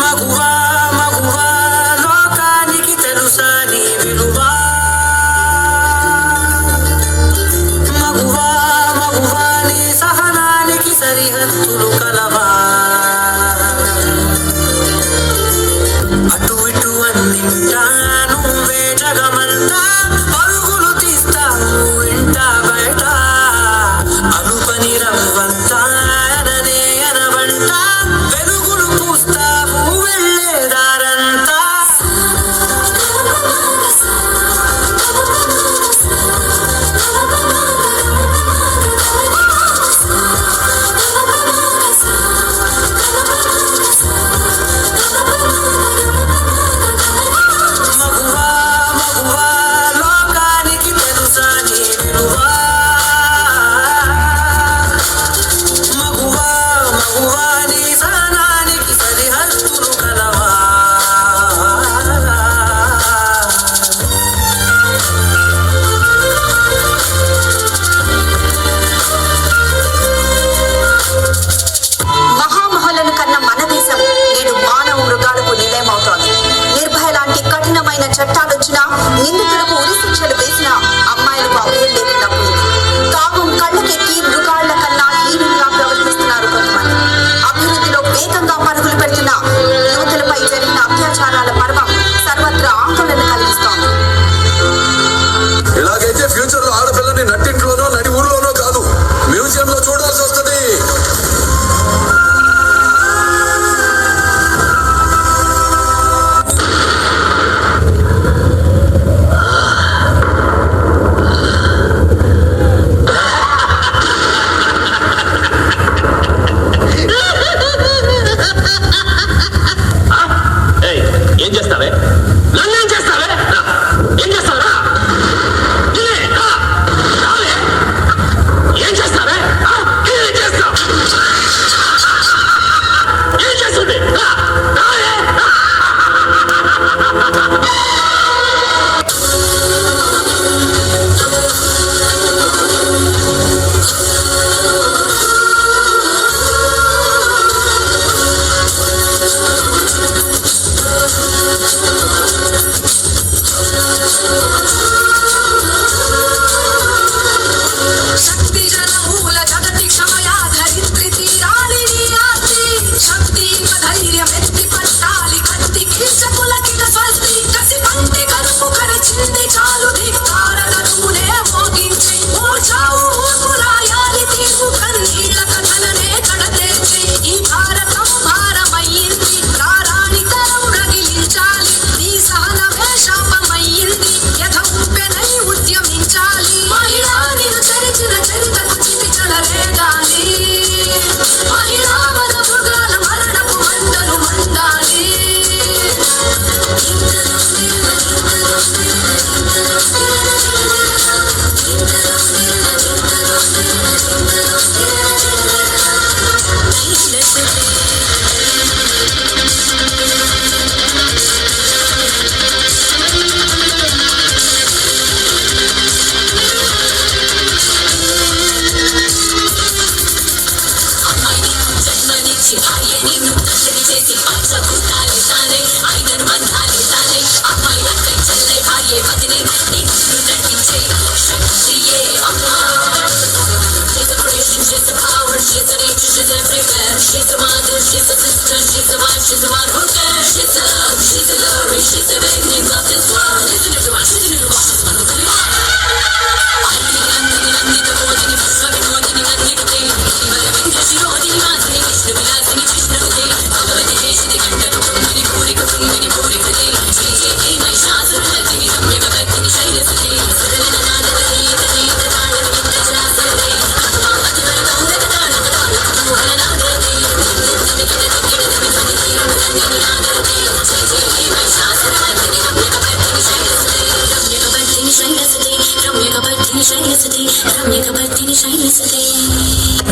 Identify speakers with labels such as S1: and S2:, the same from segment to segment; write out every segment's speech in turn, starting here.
S1: మగువా మగువా లోకానికి తెలుసా నీ విలువా మగువా మగువా నీ సహనానికి సరిహద్దులు కలవా అటు ఇటు అన్నింటా నువ్వే జగమంతా పరుగులు తీస్తావు వింటా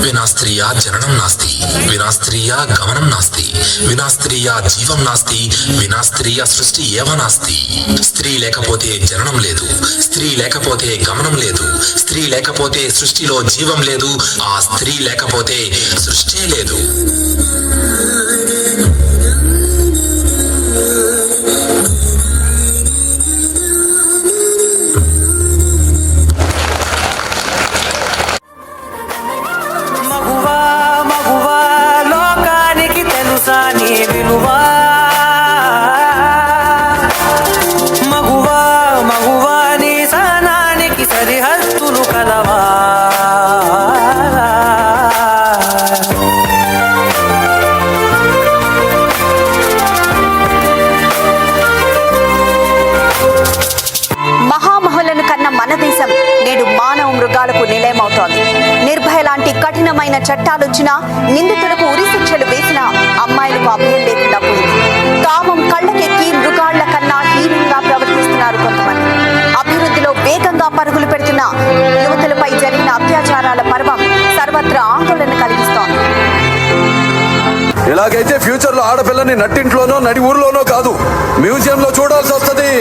S2: వినా స్త్రియా జననం నాస్తి, వినా స్త్రియా గమనం నాస్తి, వినా స్త్రియా జీవం నాస్తి, వినా స్త్రియా సృష్టి ఏవ నాస్తి. స్త్రీ లేకపోతే జననం లేదు, స్త్రీ లేకపోతే గమనం లేదు, స్త్రీ లేకపోతే సృష్టిలో జీవం లేదు, ఆ స్త్రీ లేకపోతే సృష్టి లేదు.
S3: నిర్భయ లాంటి కఠినమైన చట్టాలొచ్చినా, నిందితులకు ఉరి శిక్షలు వేసినా అమ్మాయిలకు అభయం లేకుండా పోయింది. కామం కళ్ళకెక్కి మృగాళ్ల కన్నా హీనంగా ప్రవర్తిస్తున్నారు కొంతమంది. అభివృద్ధిలో వేగంగా పరుగులు పెడుతున్న యువతులపై జరిగిన అత్యాచారాల పర్వం సర్వత్రా ఆందోళన కలిగిస్తోంది.
S4: ఇలాగైతే ఫ్యూచర్ లో ఆడపిల్లని నట్టింట్లోనో నడి ఊర్లోనో కాదు, మ్యూజియంలో చూడాల్సి వస్తుంది.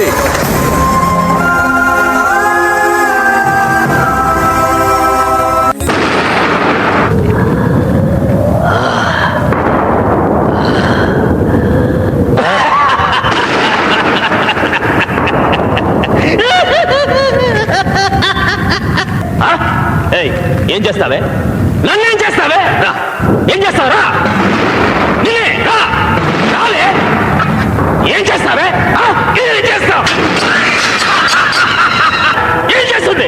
S5: ఏం చేస్తావే? నన్నేం చేస్తావే? ఏం చేస్తావరా? ఏం చేస్తావే? ఏం చేస్తావు? ఏం చేస్తుంది?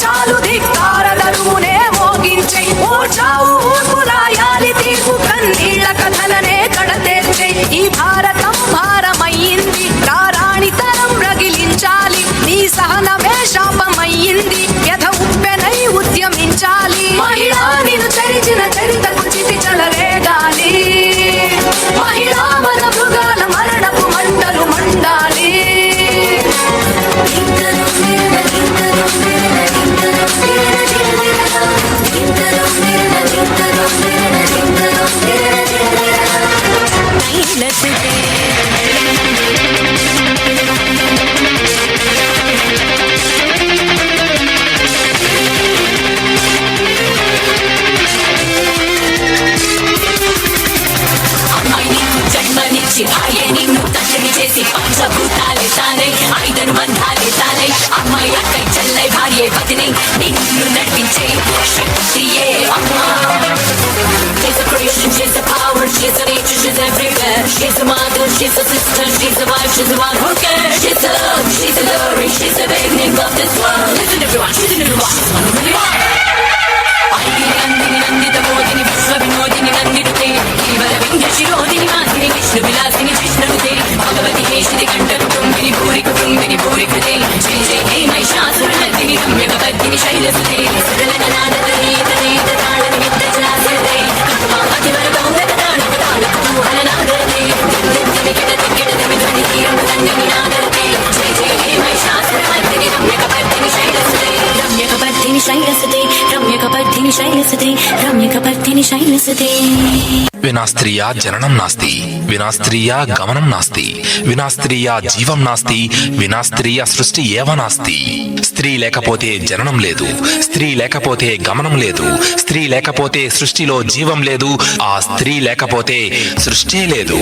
S6: చాలు ధిక్కారదరువునే మోగించే ఓచావు ఊర్పురాయాలి తీర్పు కన్నీళ్ల కథలనే కడతేర్చే ఈ భారతం భారమయ్యింది రారాణి తరం రగిలించాలి నీ సహనమే శాపమయ్యింది యథ ఉప్పెనై ఉద్యమించాలి మహిళా నిన్ను చరిచిన చరితకు చితి చలరేగాలి మహిళా మన మృగాల మరణపు మంటలు మండాలి భార్య నిన్ను తల్లిని చేసి పంచభూతాలే తానై ఐదను బంధాలే తానై అమ్మాయి అక్కై చెల్లై భార్య పతిని నిన్ను నడిపించే శక్తియే అమ్మా. She's a creation, she's a power, she's a nature, she's everywhere. She's a mother, she's a sister, she's a wife, she's a one who cares. She's a love, she's a glory, she's the beginning of this world. Listen everyone, she's a new one, she's one who really wants. ఐదిని Nandini Nanditha మోదిని విశ్వ వినోదిని నందినుతే కేవల వింధ్య శిరోదిని మాదిని విష్ణు విలాసిని జిష్ణుతే భగవతి కేశిని కంఠ కుటుంబిని భూరి కుటుంబిని భూరి కృతే జయ జయ హే మహిషాసుర నర్దిని రమ్యక పద్మిని శైలసుతే సరళ నాదతనే తనే తాళ నిమిత్త జలాసతే కటుమాపతి వర గౌరవ తాళ తాళ కుతూహల నాదతే దిద్దిని కిటతి కిటతి ధ్వని తీరం నందిని నాదతే జయ జయ హే మహిషాసుర నర్దిని రమ్యక పద్మిని శైలసుతే రమ్యక పద్మిని శైలసుతే రమ్యక పద్మిని శైలసుతే రమ్యక పద్మిని శైలసుతే.
S2: వినా స్త్రియా జననం నాస్తి, వినా స్త్రియా గమనం నాస్తి, వినా స్త్రియా జీవం నాస్తి, వినా స్త్రియా సృష్టి ఏవ నాస్తి. స్త్రీ లేకపోతే జననం లేదు, స్త్రీ లేకపోతే గమనం లేదు, స్త్రీ లేకపోతే సృష్టిలో జీవం లేదు, ఆ స్త్రీ లేకపోతే సృష్టి లేదు.